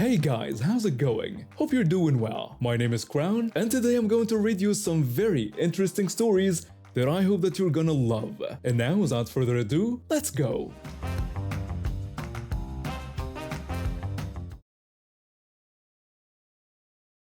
Hey guys, how's it going? Hope you're doing well. My name is Crown, and today I'm going to read you some very interesting stories that I hope that you're gonna love. And now, without further ado, let's go!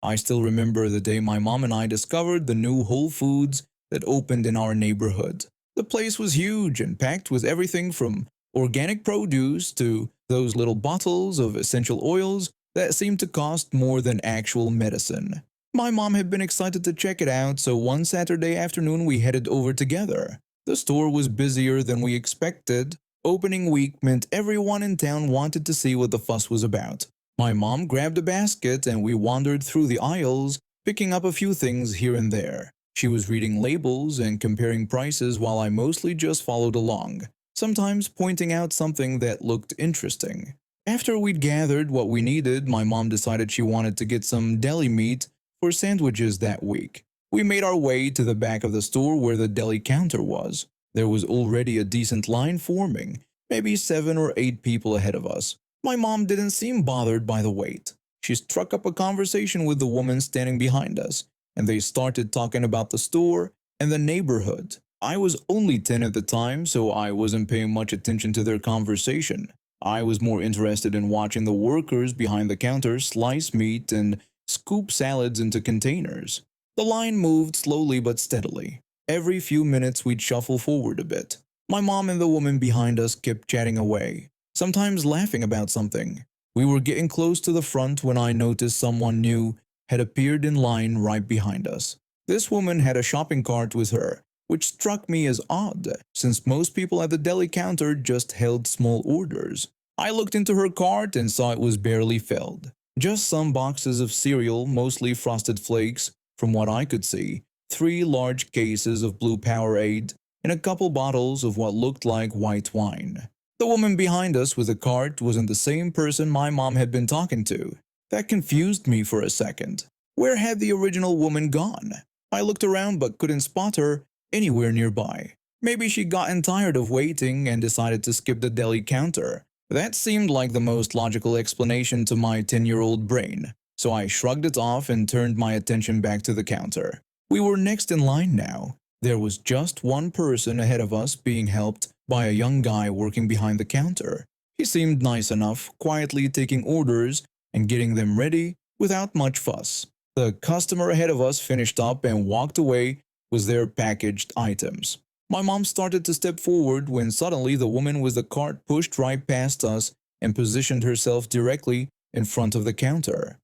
I still remember the day my mom and I discovered the new Whole Foods that opened in our neighborhood. The place was huge and packed with everything from organic produce to those little bottles of essential oils that seemed to cost more than actual medicine. My mom had been excited to check it out, so one Saturday afternoon we headed over together. The store was busier than we expected. Opening week meant everyone in town wanted to see what the fuss was about. My mom grabbed a basket and we wandered through the aisles, picking up a few things here and there. She was reading labels and comparing prices while I mostly just followed along, sometimes pointing out something that looked interesting. After we'd gathered what we needed, my mom decided she wanted to get some deli meat for sandwiches that week. We made our way to the back of the store where the deli counter was. There was already a decent line forming, maybe 7 or 8 people ahead of us. My mom didn't seem bothered by the wait. She struck up a conversation with the woman standing behind us, and they started talking about the store and the neighborhood. I was only 10 at the time, so I wasn't paying much attention to their conversation. I was more interested in watching the workers behind the counter slice meat and scoop salads into containers. The line moved slowly but steadily. Every few minutes we'd shuffle forward a bit. My mom and the woman behind us kept chatting away, sometimes laughing about something. We were getting close to the front when I noticed someone new had appeared in line right behind us. This woman had a shopping cart with her, which struck me as odd, since most people at the deli counter just held small orders. I looked into her cart and saw it was barely filled. Just some boxes of cereal, mostly Frosted Flakes, from what I could see, 3 large cases of Blue Powerade, and a couple bottles of what looked like white wine. The woman behind us with the cart wasn't the same person my mom had been talking to. That confused me for a second. Where had the original woman gone? I looked around but couldn't spot her anywhere nearby. Maybe she'd gotten tired of waiting and decided to skip the deli counter. That seemed like the most logical explanation to my 10-year-old brain, so I shrugged it off and turned my attention back to the counter. We were next in line now. There was just one person ahead of us being helped by a young guy working behind the counter. He seemed nice enough, quietly taking orders and getting them ready without much fuss. The customer ahead of us finished up and walked away with their packaged items. My mom started to step forward when suddenly the woman with the cart pushed right past us and positioned herself directly in front of the counter.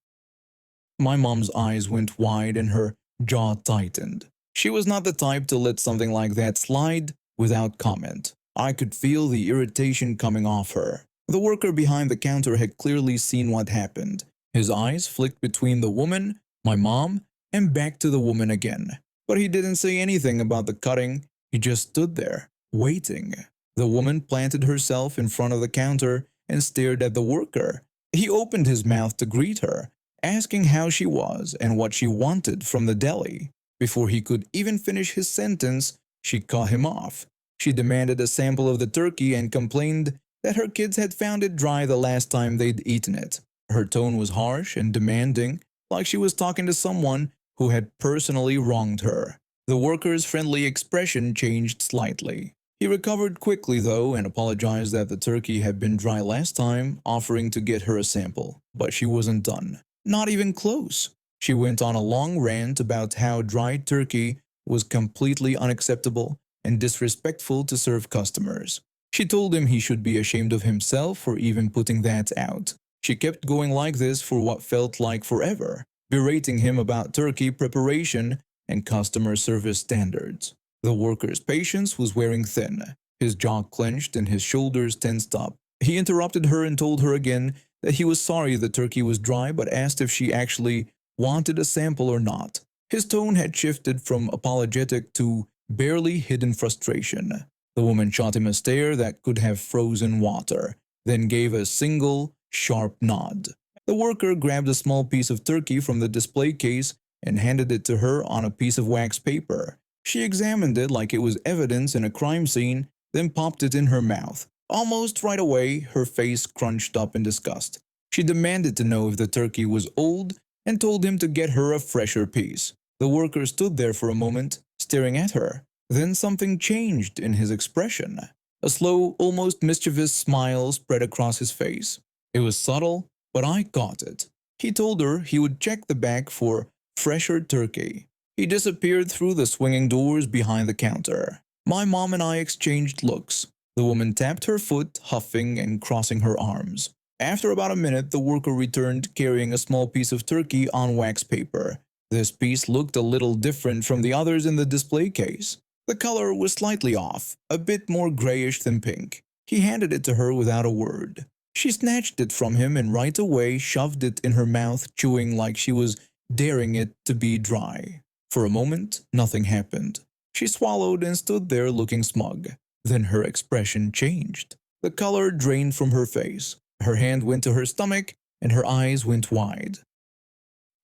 My mom's eyes went wide and her jaw tightened. She was not the type to let something like that slide without comment. I could feel the irritation coming off her. The worker behind the counter had clearly seen what happened. His eyes flicked between the woman, my mom, and back to the woman again. But he didn't say anything about the cutting. He just stood there, waiting. The woman planted herself in front of the counter and stared at the worker. He opened his mouth to greet her, asking how she was and what she wanted from the deli. Before he could even finish his sentence, she cut him off. She demanded a sample of the turkey and complained that her kids had found it dry the last time they'd eaten it. Her tone was harsh and demanding, like she was talking to someone who had personally wronged her. The worker's friendly expression changed slightly. He recovered quickly though and apologized that the turkey had been dry last time, offering to get her a sample. But she wasn't done. Not even close. She went on a long rant about how dried turkey was completely unacceptable and disrespectful to serve customers. She told him he should be ashamed of himself for even putting that out. She kept going like this for what felt like forever, berating him about turkey preparation and customer service standards. The worker's patience was wearing thin. His jaw clenched and his shoulders tensed up. He interrupted her and told her again that he was sorry the turkey was dry but asked if she actually wanted a sample or not. His tone had shifted from apologetic to barely hidden frustration. The woman shot him a stare that could have frozen water, then gave a single, sharp nod. The worker grabbed a small piece of turkey from the display case and handed it to her on a piece of wax paper. She examined it like it was evidence in a crime scene, then popped it in her mouth. Almost right away, her face crunched up in disgust. She demanded to know if the turkey was old and told him to get her a fresher piece. The worker stood there for a moment, staring at her. Then something changed in his expression. A slow, almost mischievous smile spread across his face. It was subtle, but I caught it. He told her he would check the back for fresher turkey. He disappeared through the swinging doors behind the counter. My mom and I exchanged looks. The woman tapped her foot, huffing and crossing her arms. After about a minute, the worker returned carrying a small piece of turkey on wax paper. This piece looked a little different from the others in the display case. The color was slightly off, a bit more grayish than pink. He handed it to her without a word. She snatched it from him and right away shoved it in her mouth, chewing like she was daring it to be dry. For a moment, nothing happened. She swallowed and stood there looking smug. Then her expression changed. The color drained from her face. Her hand went to her stomach and her eyes went wide.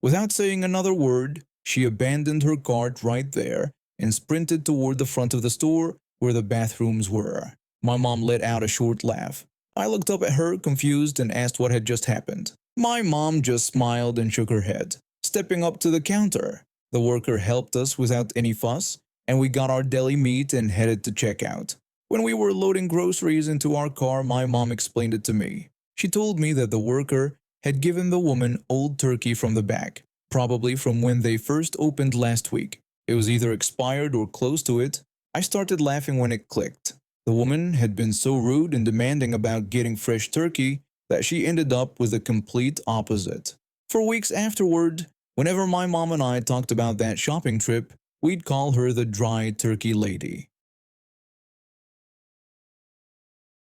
Without saying another word, she abandoned her cart right there and sprinted toward the front of the store where the bathrooms were. My mom let out a short laugh. I looked up at her, confused, and asked what had just happened. My mom just smiled and shook her head. Stepping up to the counter, the worker helped us without any fuss, and we got our deli meat and headed to checkout. When we were loading groceries into our car, my mom explained it to me. She told me that the worker had given the woman old turkey from the back, probably from when they first opened last week. It was either expired or close to it. I started laughing when it clicked. The woman had been so rude and demanding about getting fresh turkey that she ended up with the complete opposite. For weeks afterward, whenever my mom and I talked about that shopping trip, we'd call her the dry turkey lady.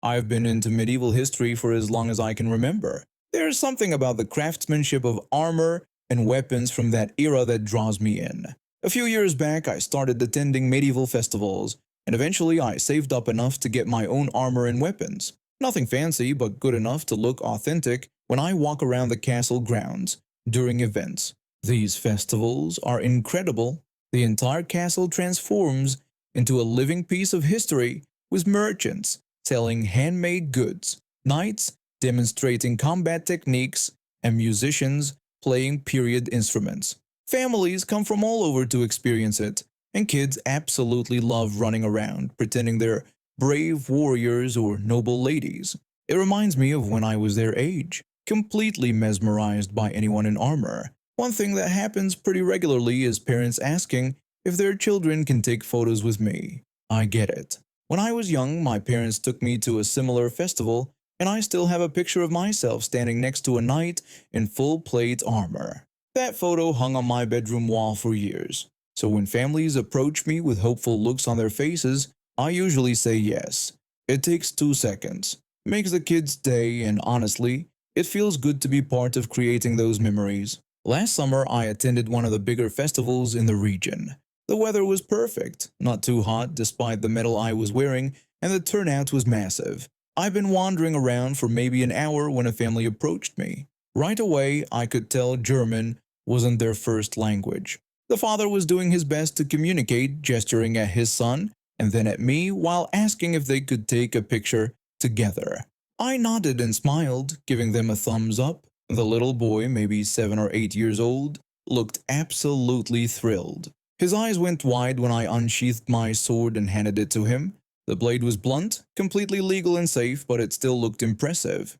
I've been into medieval history for as long as I can remember. There's something about the craftsmanship of armor and weapons from that era that draws me in. A few years back, I started attending medieval festivals, and eventually I saved up enough to get my own armor and weapons. Nothing fancy, but good enough to look authentic when I walk around the castle grounds during events. These festivals are incredible. The entire castle transforms into a living piece of history with merchants selling handmade goods, knights demonstrating combat techniques, and musicians playing period instruments. Families come from all over to experience it, and kids absolutely love running around, pretending they're brave warriors or noble ladies. It reminds me of when I was their age, completely mesmerized by anyone in armor. One thing that happens pretty regularly is parents asking if their children can take photos with me. I get it. When I was young, my parents took me to a similar festival, and I still have a picture of myself standing next to a knight in full plate armor. That photo hung on my bedroom wall for years. So when families approach me with hopeful looks on their faces, I usually say yes. It takes 2 seconds, makes the kid's day, and honestly, it feels good to be part of creating those memories. Last summer, I attended one of the bigger festivals in the region. The weather was perfect, not too hot despite the metal I was wearing, and the turnout was massive. I've been wandering around for maybe an hour when a family approached me. Right away, I could tell German wasn't their first language. The father was doing his best to communicate, gesturing at his son and then at me while asking if they could take a picture together. I nodded and smiled, giving them a thumbs up. The little boy, maybe 7 or 8 years old, looked absolutely thrilled. His eyes went wide when I unsheathed my sword and handed it to him. The blade was blunt, completely legal and safe, but it still looked impressive.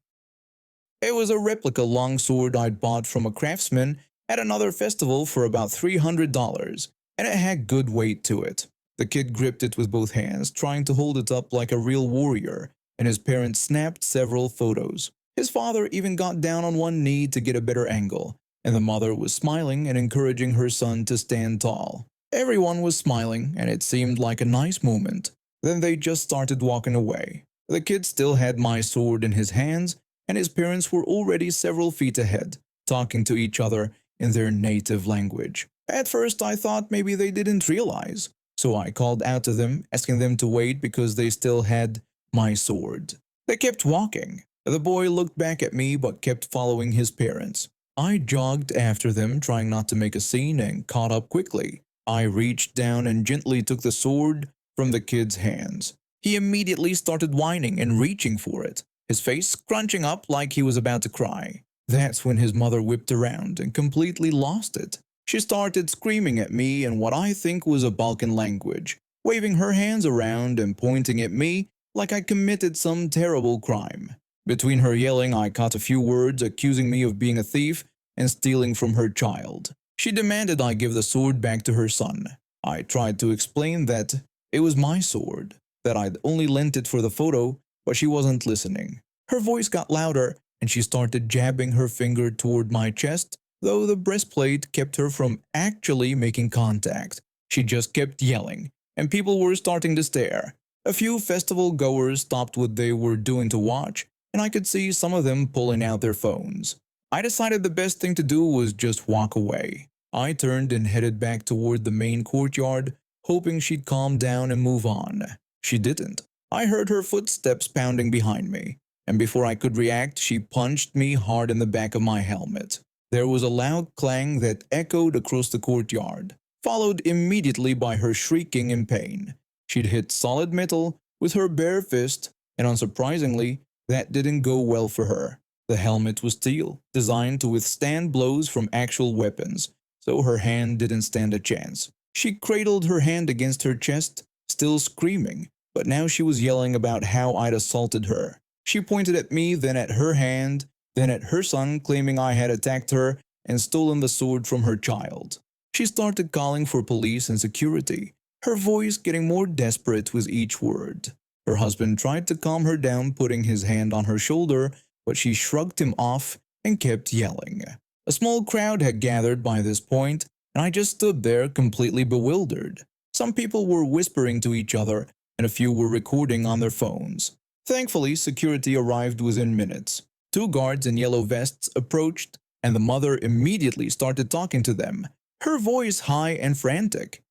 It was a replica longsword I'd bought from a craftsman at another festival for about $300, and it had good weight to it. The kid gripped it with both hands, trying to hold it up like a real warrior, and his parents snapped several photos. His father even got down on one knee to get a better angle, and the mother was smiling and encouraging her son to stand tall. Everyone was smiling, and it seemed like a nice moment. Then they just started walking away. The kid still had my sword in his hands, and his parents were already several feet ahead, talking to each other in their native language. At first I thought maybe they didn't realize, so I called out to them, asking them to wait because they still had my sword. They kept walking. The boy looked back at me but kept following his parents. I jogged after them, trying not to make a scene, and caught up quickly. I reached down and gently took the sword from the kid's hands. He immediately started whining and reaching for it, his face scrunching up like he was about to cry. That's when his mother whipped around and completely lost it. She started screaming at me in what I think was a Balkan language, waving her hands around and pointing at me like I committed some terrible crime. Between her yelling, I caught a few words accusing me of being a thief and stealing from her child. She demanded I give the sword back to her son. I tried to explain that it was my sword, that I'd only lent it for the photo, but she wasn't listening. Her voice got louder and she started jabbing her finger toward my chest, though the breastplate kept her from actually making contact. She just kept yelling, and people were starting to stare. A few festival goers stopped what they were doing to watch, and I could see some of them pulling out their phones. I decided the best thing to do was just walk away. I turned and headed back toward the main courtyard, hoping she'd calm down and move on. She didn't. I heard her footsteps pounding behind me, and before I could react, she punched me hard in the back of my helmet. There was a loud clang that echoed across the courtyard, followed immediately by her shrieking in pain. She'd hit solid metal with her bare fist, and unsurprisingly, that didn't go well for her. The helmet was steel, designed to withstand blows from actual weapons, so her hand didn't stand a chance. She cradled her hand against her chest, still screaming, but now she was yelling about how I'd assaulted her. She pointed at me, then at her hand, then at her son, claiming I had attacked her and stolen the sword from her child. She started calling for police and security, her voice getting more desperate with each word. Her husband tried to calm her down, putting his hand on her shoulder, but she shrugged him off and kept yelling. A small crowd had gathered by this point, and I just stood there completely bewildered. Some people were whispering to each other, and a few were recording on their phones. Thankfully, security arrived within minutes. 2 guards in yellow vests approached, and the mother immediately started talking to them, her voice high and frantic.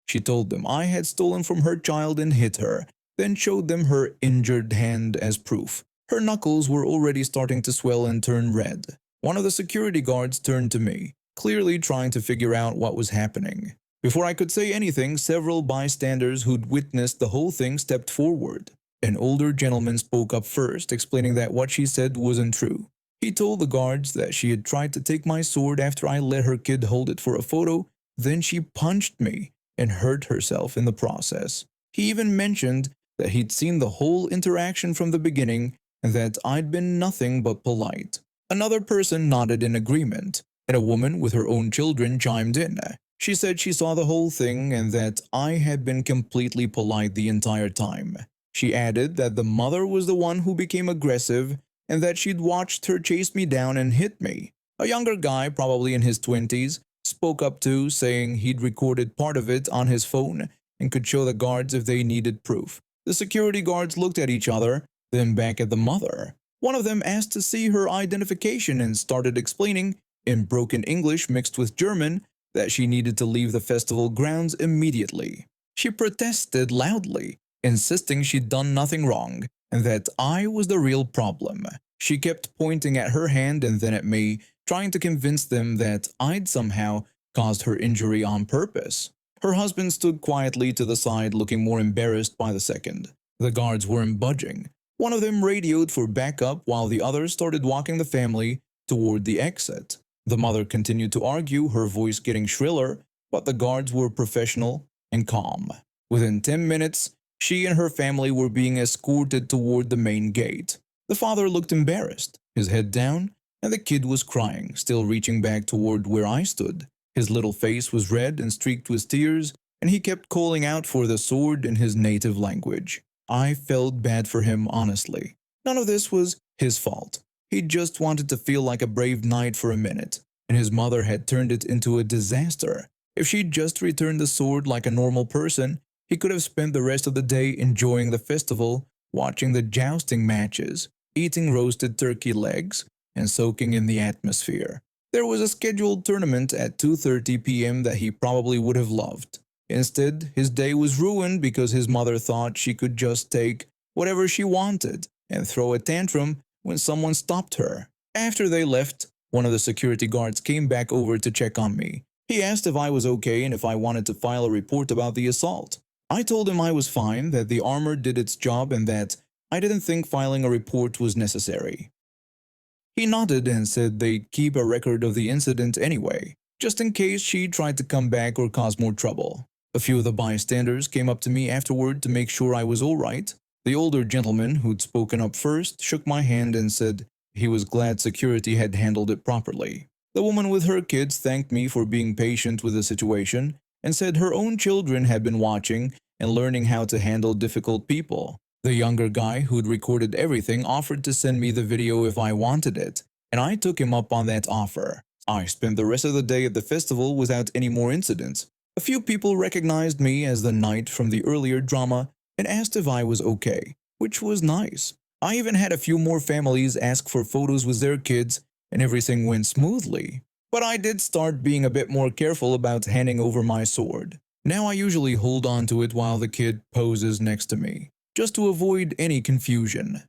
She told them I had stolen from her child and hit her, then showed them her injured hand as proof. Her knuckles were already starting to swell and turn red. One of the security guards turned to me, clearly trying to figure out what was happening. Before I could say anything, several bystanders who'd witnessed the whole thing stepped forward. An older gentleman spoke up first, explaining that what she said wasn't true. He told the guards that she had tried to take my sword after I let her kid hold it for a photo, then she punched me and hurt herself in the process. He even mentioned that he'd seen the whole interaction from the beginning and that I'd been nothing but polite. Another person nodded in agreement, and a woman with her own children chimed in. She said she saw the whole thing and that I had been completely polite the entire time. She added that the mother was the one who became aggressive and that she'd watched her chase me down and hit me. A younger guy, probably in his 20s, spoke up too, saying he'd recorded part of it on his phone and could show the guards if they needed proof. The security guards looked at each other, then back at the mother. One of them asked to see her identification and started explaining, in broken English mixed with German, that she needed to leave the festival grounds immediately. She protested loudly, insisting she'd done nothing wrong and that I was the real problem. She kept pointing at her hand and then at me, trying to convince them that I'd somehow caused her injury on purpose. Her husband stood quietly to the side, looking more embarrassed by the second. The guards weren't budging. One of them radioed for backup while the others started walking the family toward the exit. The mother continued to argue, her voice getting shriller, but the guards were professional and calm. Within 10 minutes, she and her family were being escorted toward the main gate. The father looked embarrassed, his head down, and the kid was crying, still reaching back toward where I stood. His little face was red and streaked with tears, and he kept calling out for the sword in his native language. I felt bad for him, honestly. None of this was his fault. He just wanted to feel like a brave knight for a minute, and his mother had turned it into a disaster. If she'd just returned the sword like a normal person, he could have spent the rest of the day enjoying the festival, watching the jousting matches, eating roasted turkey legs, and soaking in the atmosphere. There was a scheduled tournament at 2:30 p.m. that he probably would have loved. Instead, his day was ruined because his mother thought she could just take whatever she wanted and throw a tantrum when someone stopped her. After they left, one of the security guards came back over to check on me. He asked if I was okay and if I wanted to file a report about the assault. I told him I was fine, that the armor did its job and that I didn't think filing a report was necessary. He nodded and said they'd keep a record of the incident anyway, just in case she tried to come back or cause more trouble. A few of the bystanders came up to me afterward to make sure I was all right. The older gentleman who'd spoken up first shook my hand and said he was glad security had handled it properly. The woman with her kids thanked me for being patient with the situation and said her own children had been watching and learning how to handle difficult people. The younger guy who'd recorded everything offered to send me the video if I wanted it, and I took him up on that offer. I spent the rest of the day at the festival without any more incidents. A few people recognized me as the knight from the earlier drama and asked if I was okay, which was nice. I even had a few more families ask for photos with their kids, and everything went smoothly. But I did start being a bit more careful about handing over my sword. Now I usually hold on to it while the kid poses next to me, just to avoid any confusion.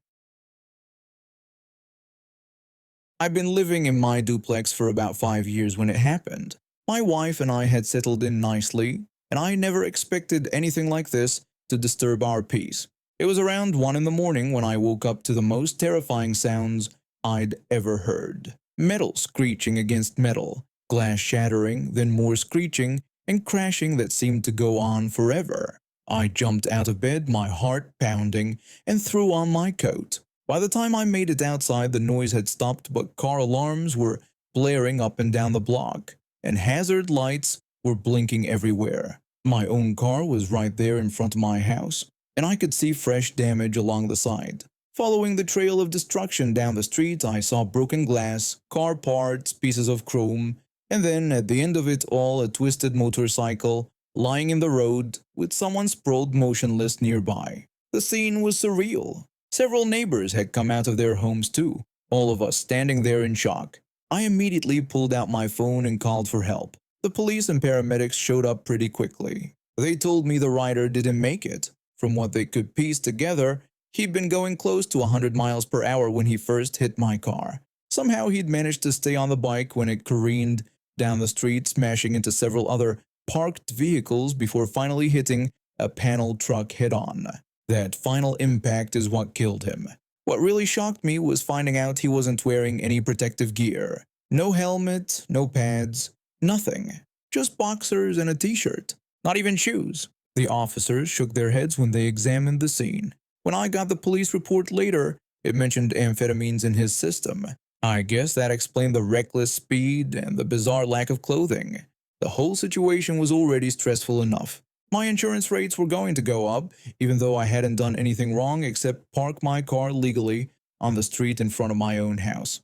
I've been living in my duplex for about 5 years when it happened. My wife and I had settled in nicely, and I never expected anything like this to disturb our peace. It was around 1 in the morning when I woke up to the most terrifying sounds I'd ever heard. Metal screeching against metal, glass shattering, then more screeching and crashing that seemed to go on forever. I jumped out of bed, my heart pounding, and threw on my coat. By the time I made it outside, the noise had stopped, but car alarms were blaring up and down the block, and hazard lights were blinking everywhere. My own car was right there in front of my house, and I could see fresh damage along the side. Following the trail of destruction down the street, I saw broken glass, car parts, pieces of chrome, and then at the end of it all, a twisted motorcycle lying in the road with someone sprawled motionless nearby. The scene was surreal. Several neighbors had come out of their homes too, all of us standing there in shock. I immediately pulled out my phone and called for help. The police and paramedics showed up pretty quickly. They told me the rider didn't make it. From what they could piece together, he'd been going close to 100 miles per hour when he first hit my car. Somehow he'd managed to stay on the bike when it careened down the street, smashing into several other parked vehicles before finally hitting a panel truck head-on. That final impact is what killed him. What really shocked me was finding out he wasn't wearing any protective gear. No helmet, no pads, nothing. Just boxers and a t-shirt. Not even shoes. The officers shook their heads when they examined the scene. When I got the police report later, it mentioned amphetamines in his system. I guess that explained the reckless speed and the bizarre lack of clothing. The whole situation was already stressful enough. My insurance rates were going to go up, even though I hadn't done anything wrong except park my car legally on the street in front of my own house.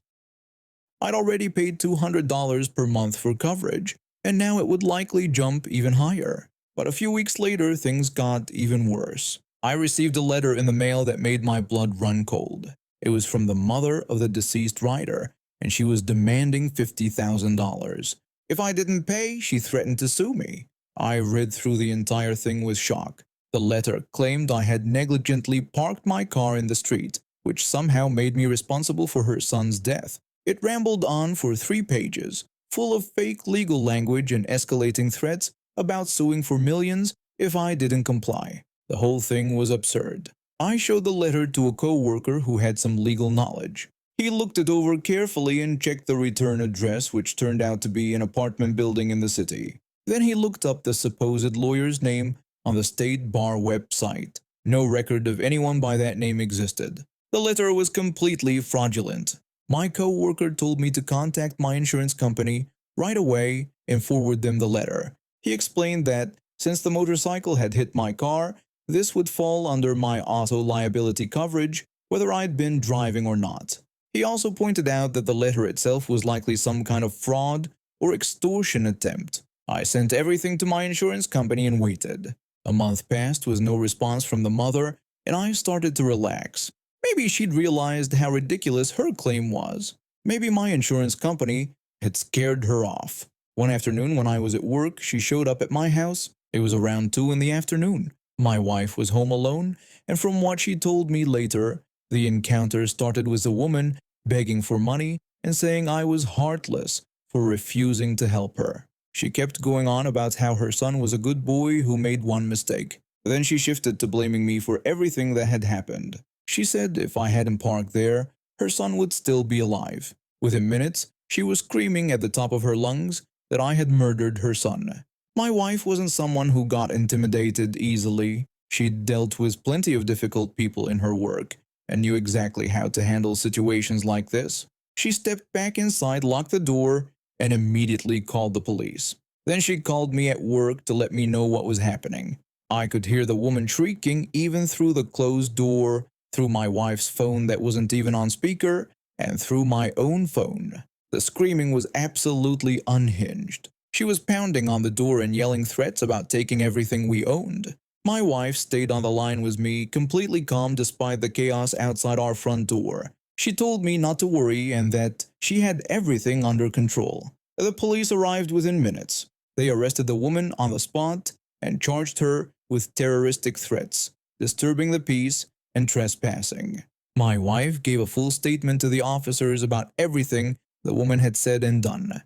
I'd already paid $200 per month for coverage, and now it would likely jump even higher. But a few weeks later, things got even worse. I received a letter in the mail that made my blood run cold. It was from the mother of the deceased rider, and she was demanding $50,000. If I didn't pay, she threatened to sue me. I read through the entire thing with shock. The letter claimed I had negligently parked my car in the street, which somehow made me responsible for her son's death. It rambled on for 3 pages, full of fake legal language and escalating threats about suing for millions if I didn't comply. The whole thing was absurd. I showed the letter to a co-worker who had some legal knowledge. He looked it over carefully and checked the return address, which turned out to be an apartment building in the city. Then he looked up the supposed lawyer's name on the State Bar website. No record of anyone by that name existed. The letter was completely fraudulent. My co-worker told me to contact my insurance company right away and forward them the letter. He explained that since the motorcycle had hit my car, this would fall under my auto liability coverage, whether I'd been driving or not. He also pointed out that the letter itself was likely some kind of fraud or extortion attempt. I sent everything to my insurance company and waited. A month passed with no response from the mother, and I started to relax. Maybe she'd realized how ridiculous her claim was. Maybe my insurance company had scared her off. One afternoon when I was at work, she showed up at my house. It was around 2 in the afternoon. My wife was home alone, and from what she told me later, the encounter started with a woman begging for money and saying I was heartless for refusing to help her. She kept going on about how her son was a good boy who made one mistake. Then she shifted to blaming me for everything that had happened. She said if I hadn't parked there, her son would still be alive. Within minutes, she was screaming at the top of her lungs that I had murdered her son. My wife wasn't someone who got intimidated easily. She'd dealt with plenty of difficult people in her work and knew exactly how to handle situations like this. She stepped back inside, locked the door, and immediately called the police. Then she called me at work to let me know what was happening. I could hear the woman shrieking even through the closed door, through my wife's phone that wasn't even on speaker, and through my own phone. The screaming was absolutely unhinged. She was pounding on the door and yelling threats about taking everything we owned. My wife stayed on the line with me, completely calm despite the chaos outside our front door. She told me not to worry and that she had everything under control. The police arrived within minutes. They arrested the woman on the spot and charged her with terroristic threats, disturbing the peace, and trespassing. My wife gave a full statement to the officers about everything the woman had said and done.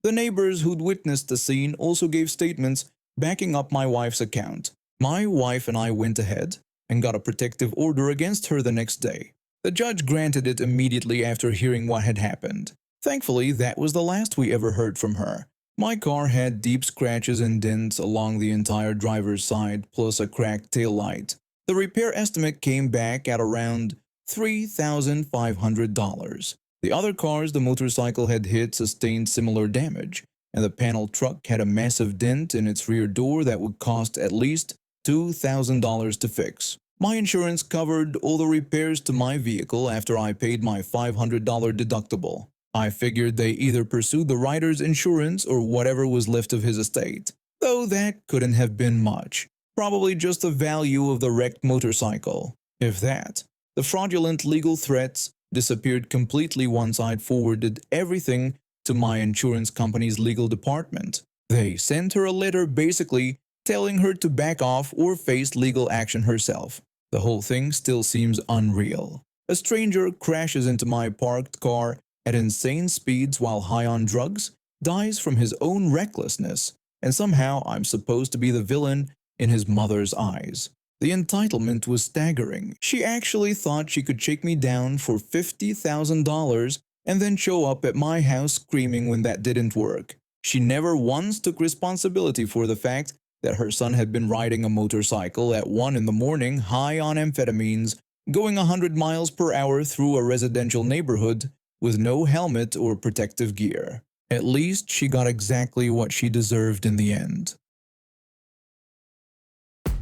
The neighbors who'd witnessed the scene also gave statements backing up my wife's account. My wife and I went ahead and got a protective order against her the next day. The judge granted it immediately after hearing what had happened. Thankfully, that was the last we ever heard from her. My car had deep scratches and dents along the entire driver's side, plus a cracked taillight. The repair estimate came back at around $3,500. The other cars the motorcycle had hit sustained similar damage, and the panel truck had a massive dent in its rear door that would cost at least $2,000 to fix. My insurance covered all the repairs to my vehicle after I paid my $500 deductible. I figured they either pursued the rider's insurance or whatever was left of his estate, though that couldn't have been much. Probably just the value of the wrecked motorcycle, if that. The fraudulent legal threats disappeared completely once I'd forwarded everything to my insurance company's legal department. They sent her a letter basically telling her to back off or face legal action herself. The whole thing still seems unreal. A stranger crashes into my parked car at insane speeds while high on drugs, dies from his own recklessness, and somehow I'm supposed to be the villain in his mother's eyes. The entitlement was staggering. She actually thought she could shake me down for $50,000 and then show up at my house screaming when that didn't work. She never once took responsibility for the fact that her son had been riding a motorcycle at 1 in the morning high on amphetamines, going 100 miles per hour through a residential neighborhood with no helmet or protective gear. At least she got exactly what she deserved in the end.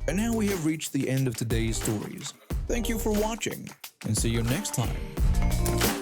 And now we have reached the end of today's stories. Thank you for watching, and see you next time.